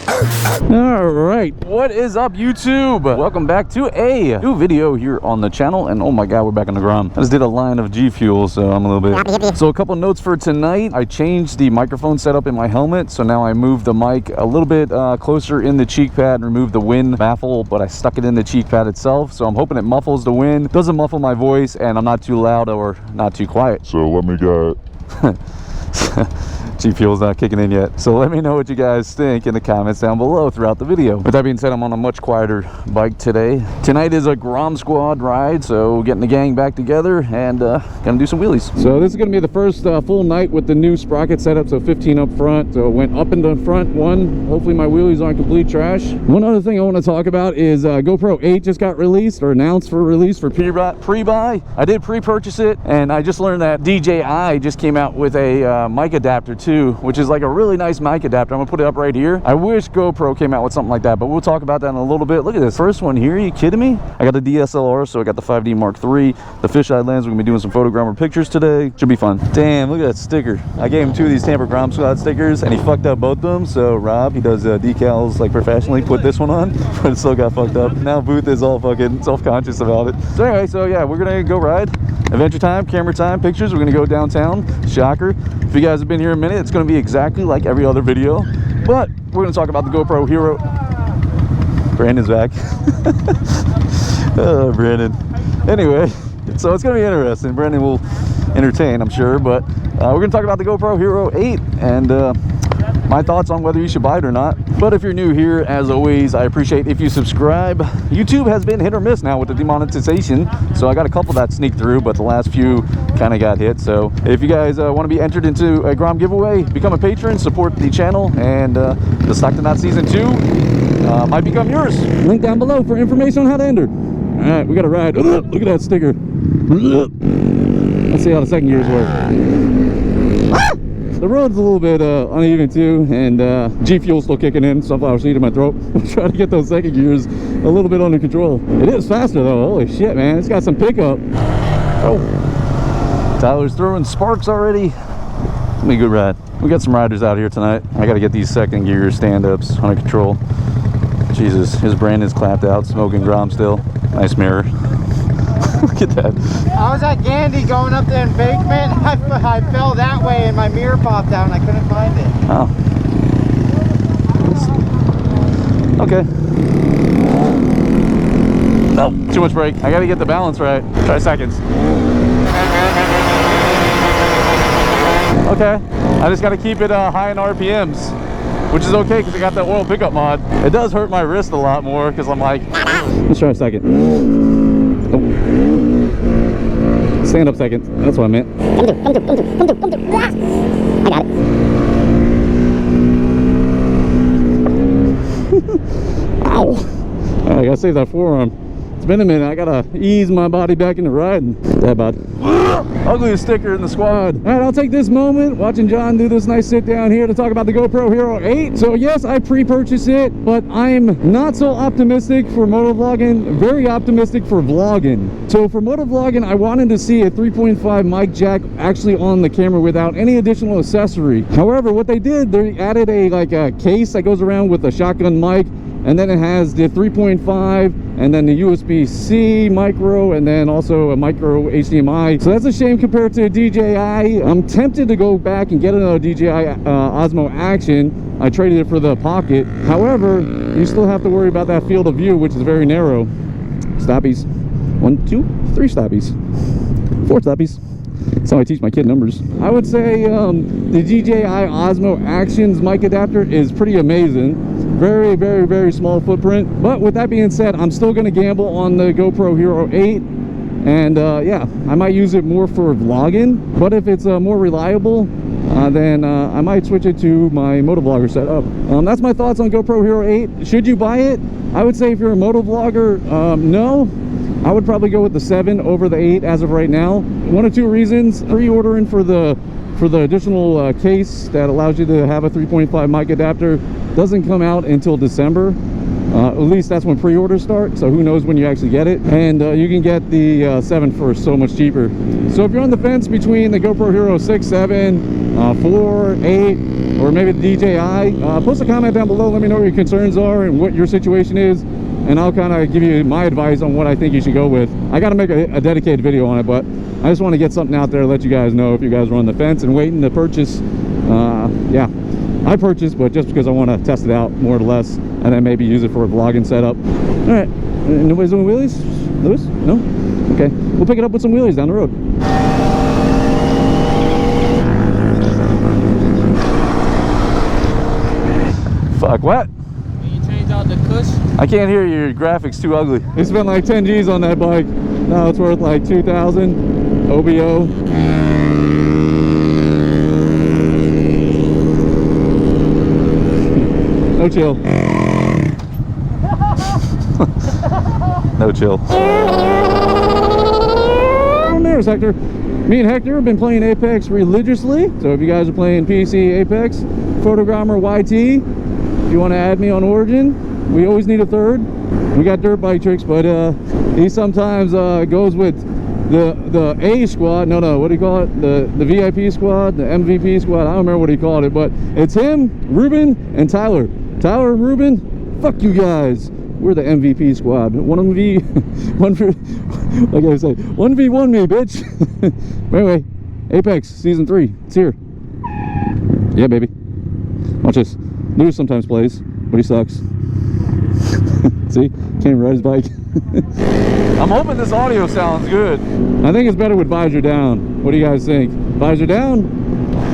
All right, what is up, YouTube? Welcome back to a new video here on the channel. And oh my god, we're back on the Grom. I just did a line of G Fuel, so I'm a little bit. So a couple notes for tonight. I changed the microphone setup in my helmet, so now I moved the mic a little bit closer in the cheek pad and removed the wind baffle, but I stuck it in the cheek pad itself. So I'm hoping it muffles the wind, doesn't muffle my voice, and I'm not too loud or not too quiet. So let me get G Fuel's not kicking in yet, so let me know what you guys think in the comments down below throughout the video. With that being said, I'm on a much quieter bike today. Tonight is a Grom Squad ride, so getting the gang back together and gonna do some wheelies. So this is gonna be the first full night with the new sprocket setup, so 15 up front. So it went up in the front one. Hopefully my wheelies aren't complete trash. One other thing I want to talk about is GoPro 8 just got released, or announced for release for pre-buy. I did pre-purchase it, and I just learned that DJI just came out with a mic adapter too, which is like a really nice mic adapter. I'm gonna put it up right here. I wish GoPro came out with something like that, but we'll talk about that in a little bit. Look at this first one here. Are you kidding me? I got the DSLR, so I got the 5D Mark III, the fisheye lens. We're gonna be doing some Photogromer pictures today. Should be fun. Damn, look at that sticker. I gave him 2 of these Tampa Grom Squad stickers, and he fucked up both of them. So Rob, he does decals like professionally, put this one on, but it still got fucked up. Now Booth is all fucking self-conscious about it. So anyway, so yeah, we're gonna go ride. Adventure time, camera time, pictures. We're gonna go downtown. Shocker. If you guys have been here a minute, it's gonna be exactly like every other video, but we're gonna talk about the GoPro Hero. Brandon's back. Oh, Brandon. Anyway, so it's gonna be interesting. Brandon will entertain, I'm sure, but we're gonna talk about the GoPro Hero 8 and my thoughts on whether you should buy it or not. But if you're new here, as always, I appreciate if you subscribe. YouTube has been hit or miss now with the demonetization, so I got a couple that sneaked through, but the last few kind of got hit. So if you guys want to be entered into a Grom giveaway, become a patron, support the channel, and the Stock to Not Season 2 might become yours. Link down below for information on how to enter. All right, we got a ride. Look at that sticker. Let's see how the second gears work. The road's a little bit uneven too, and G Fuel's still kicking in, sunflower seed in my throat. I'm trying to get those second gears a little bit under control. It is faster though, holy shit, man. It's got some pickup. Oh, Tyler's throwing sparks already. It's gonna be a good ride. We got some riders out here tonight. I gotta get these second gear stand-ups under control. Jesus, his Brandon's clapped out, smoking Grom still. Nice mirror. Look at that. I was at Gandy going up the embankment. I fell that way and my mirror popped out and I couldn't find it. Oh. Okay. No, too much brake. I gotta get the balance right. Try seconds. Okay. I just gotta keep it high in RPMs, which is okay because I got that oil pickup mod. It does hurt my wrist a lot more because I'm like, let's try a second. Oh. Stand up second. That's what I meant. Come through. I got it. Ow. I gotta save that forearm. It's been a minute. I gotta ease my body back into riding. That bud. Ugliest sticker in the squad. All right, I'll take this moment watching John do this nice sit down here to talk about the GoPro Hero 8. So yes, I pre-purchased it, but I'm not so optimistic for motovlogging, very optimistic for vlogging. So for motovlogging, I wanted to see a 3.5 mic jack actually on the camera without any additional accessory. However, what they did, they added a case that goes around with a shotgun mic, and then it has the 3.5 and then the USB-C micro, and then also a micro HDMI. So that's a shame compared to DJI. I'm tempted to go back and get another DJI Osmo Action. I traded it for the Pocket. However, you still have to worry about that field of view, which is very narrow. Stoppies. 1, 2, 3 stoppies. 4 stoppies. That's how I teach my kid numbers. I would say the DJI Osmo Action's mic adapter is pretty amazing. Very, very, very small footprint. But with that being said, I'm still going to gamble on the GoPro Hero 8. And yeah, I might use it more for vlogging. But if it's more reliable, then I might switch it to my motovlogger setup. That's my thoughts on GoPro Hero 8. Should you buy it? I would say if you're a motovlogger, no. I would probably go with the 7 over the 8 as of right now. 1 or 2 reasons. Pre-ordering for the additional case that allows you to have a 3.5 mic adapter doesn't come out until December. At least that's when pre-orders start, so who knows when you actually get it. And you can get the 7 for so much cheaper. So if you're on the fence between the GoPro Hero 6, 7, 4, 8, or maybe the DJI. Post a comment down below. Let me know what your concerns are and what your situation is, and I'll kind of give you my advice on what I think you should go with. I got to make a dedicated video on it, but I just want to get something out there, let you guys know if you guys are on the fence and waiting to purchase. Yeah, I purchased, but just because I want to test it out more or less, and then maybe use it for a vlogging setup. All right, nobody's doing wheelies? Lewis? No? Okay, we'll pick it up with some wheelies down the road. Fuck, what? You change out the cushion? I can't hear you, your graphics too ugly. We spent like 10 G's on that bike. Now it's worth like 2,000 OBO. No chill. No chill. Oh, there's Hector. Me and Hector have been playing Apex religiously. So if you guys are playing PC Apex, Photogromer YT, if you want to add me on Origin, we always need a third. We got dirt bike tricks, but he sometimes goes with the A squad. No, what do you call it? The VIP squad, the MVP squad. I don't remember what he called it, but it's him, Ruben, and Tyler. Tyler and Ruben, fuck you guys. We're the MVP squad. Like I say, 1v1 me, bitch. But anyway, Apex Season 3, it's here. Yeah, baby. Watch this. Lewis sometimes plays, but he sucks. See? Can't even ride his bike. I'm hoping this audio sounds good. I think it's better with visor down. What do you guys think? Visor down?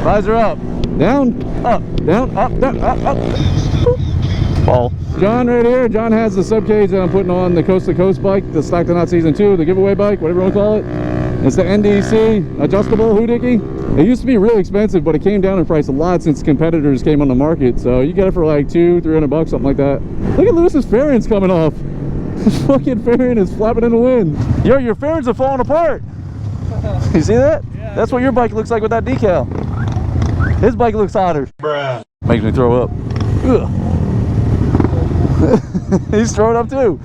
Visor up. Down? Up. Down? Up. Down? Up. Ball. John right here. John has the sub cage that I'm putting on the Coast to Coast bike, the Slack to Not Season 2, the giveaway bike, whatever you want to call it. It's the NDC adjustable hoodie. It used to be really expensive, but it came down in price a lot since competitors came on the market. So you get it for like $200-300 bucks, something like that. Look at Lewis's fairings coming off. His fucking fairing is flapping in the wind. Yo, your fairings are falling apart. You see that? Yeah. That's what your bike looks like with that decal. His bike looks hotter. Bruh. Makes me throw up. Ugh. He's throwing up too.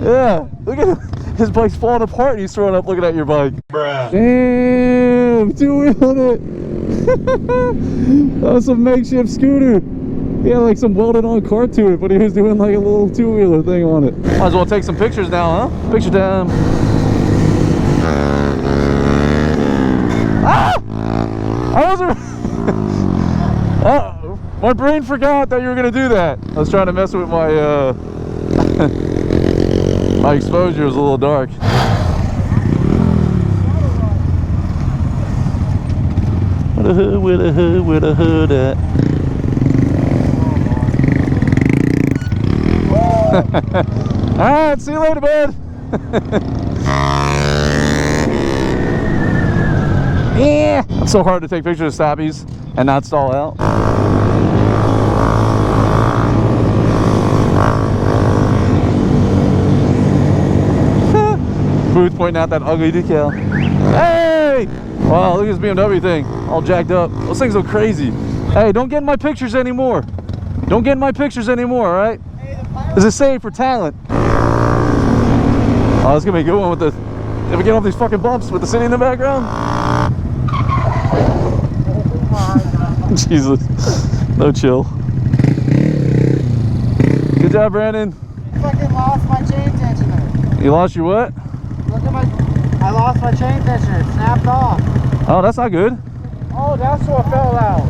Yeah, look at him. His bike's falling apart and he's throwing up looking at your bike. Bruh. Damn, two-wheeled it. That was some makeshift scooter. He had like some welded on cart to it, but he was doing like a little two-wheeler thing on it. Might as well take some pictures now, huh? Picture time. Ah! I wasn't... my brain forgot that you were gonna do that. I was trying to mess with my my exposure was a little dark. Where the hood at? Alright, see you later, bud. Yeah, it's so hard to take pictures of stoppies and not stall out. Booth pointing out that ugly decal. Hey! Wow, look at this BMW thing, all jacked up. Those things look crazy. Hey, don't get in my pictures anymore. Don't get in my pictures anymore, all right? This is saved for talent. Oh, it's gonna be a good one with the... If we get off these fucking bumps with the city in the background. Jesus, no chill. Good job, Brandon. I fucking lost my chain tensioner. You lost your what? Look at my... I lost my chain tensioner. It snapped off. Oh, that's not good. Oh, that's what fell out.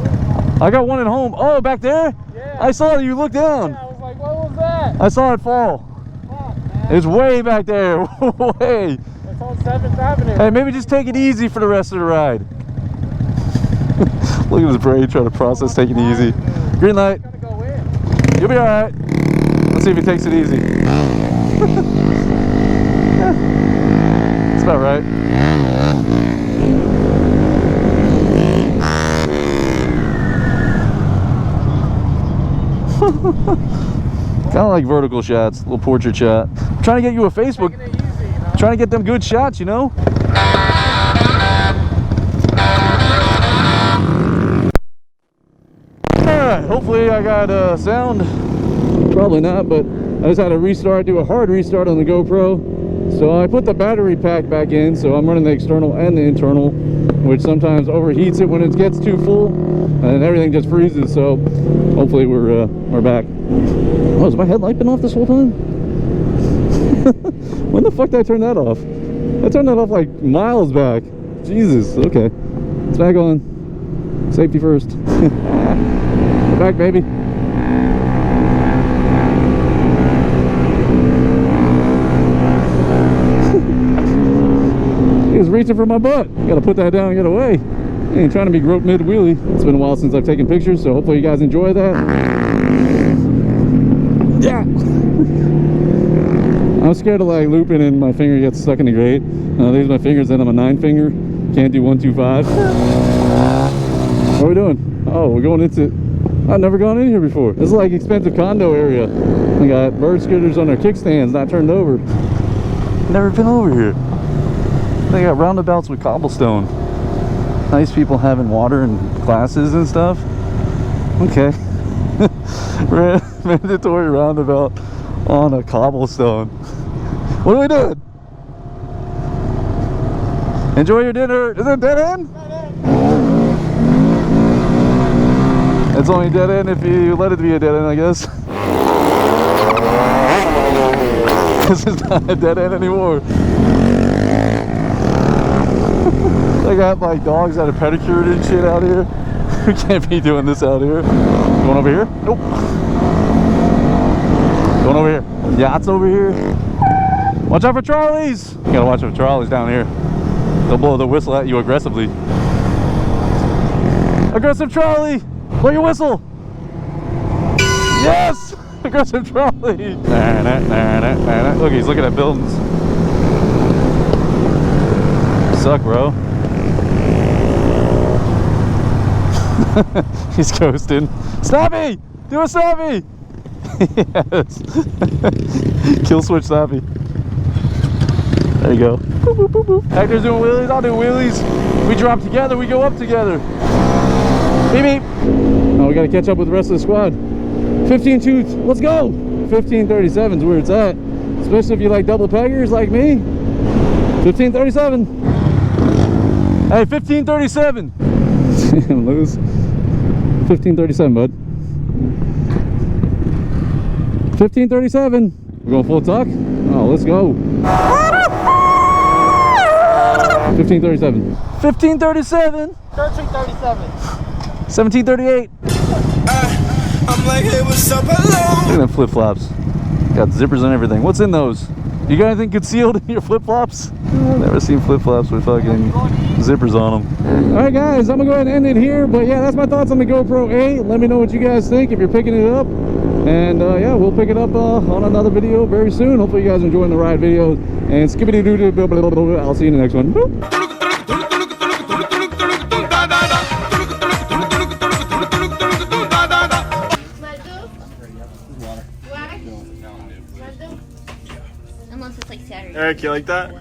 I got one at home. Oh, back there? Yeah. I saw you look down. Yeah, I was like, what was that? I saw it fall. Fuck, man. It's way back there. Way. It's on 7th Avenue. Hey, maybe just take it easy for the rest of the ride. Look at his brain trying to process taking it easy. Green light. Gonna go in. You'll be alright. Let's see if he takes it easy. That's about right. Kind of like vertical shots, little portrait shot. I'm trying to get you a Facebook. Taking it easy, you know? Trying to get them good shots, you know? Alright, hopefully I got sound. Probably not, but I just had to restart, do a hard restart on the GoPro. So I put the battery pack back in, so I'm running the external and the internal. which sometimes overheats it when it gets too full, and everything just freezes. So hopefully we're back. Oh, has my headlight been off this whole time? When the fuck did I turn that off? I turned that off like miles back. Jesus. Okay, it's back on. Safety first. We're back, baby. He was reaching for my butt. Gotta put that down and get away. He ain't trying to be groped mid-wheelie. It's been a while since I've taken pictures, so hopefully you guys enjoy that. Yeah. I'm scared of like looping and my finger gets stuck in the grate. These are my fingers, and I'm a 9 finger. Can't do 1, 2, 5. What are we doing? Oh, we're going into... I've never gone in here before. This is like expensive condo area. We got bird scooters on their kickstands, not turned over. Never been over here. They got roundabouts with cobblestone. Nice people having water and classes and stuff. Okay. Mandatory roundabout on a cobblestone. What are we doing? Enjoy your dinner. Is it dead end? It's only dead end if you let it be a dead end, I guess. This is not a dead end anymore. They got like dogs that are pedicured and shit out here. We can't be doing this out here. Going over here? Nope. Going over here. Yachts over here. Watch out for trolleys. You gotta watch out for trolleys down here. They'll blow the whistle at you aggressively. Aggressive trolley! Blow your whistle! Yes! Aggressive trolley! Look, he's looking at buildings. Suck, bro. He's coasting. Snappy! Do a snappy! Yes. Kill switch snappy. There you go. Boop, boop, boop, boop. Hector's doing wheelies, I'll do wheelies. We drop together, we go up together. Beep beep. Oh, we gotta catch up with the rest of the squad. 15.2, let's go! 15.37 is where it's at. Especially if you like double peggers like me. 15.37. Hey, 15.37. Lose. 15.37, bud. 15.37. We're going full tuck? Oh, let's go. 15.37. 15.37. 13.37. 17.38. I'm like, hey, what's up, hello? Look at them flip-flops. Got zippers and everything. What's in those? You got anything concealed in your flip-flops? I've never seen flip-flops with fucking zippers on them. Alright guys, I'm gonna go ahead and end it here. But yeah, that's my thoughts on the GoPro 8. Let me know what you guys think if you're picking it up. And yeah, we'll pick it up on another video very soon. Hopefully you guys are enjoying the ride videos. And skibbity-doo-doo, I'll see you in the next one. Boop. Unless it's like Saturday. Eric, you like that?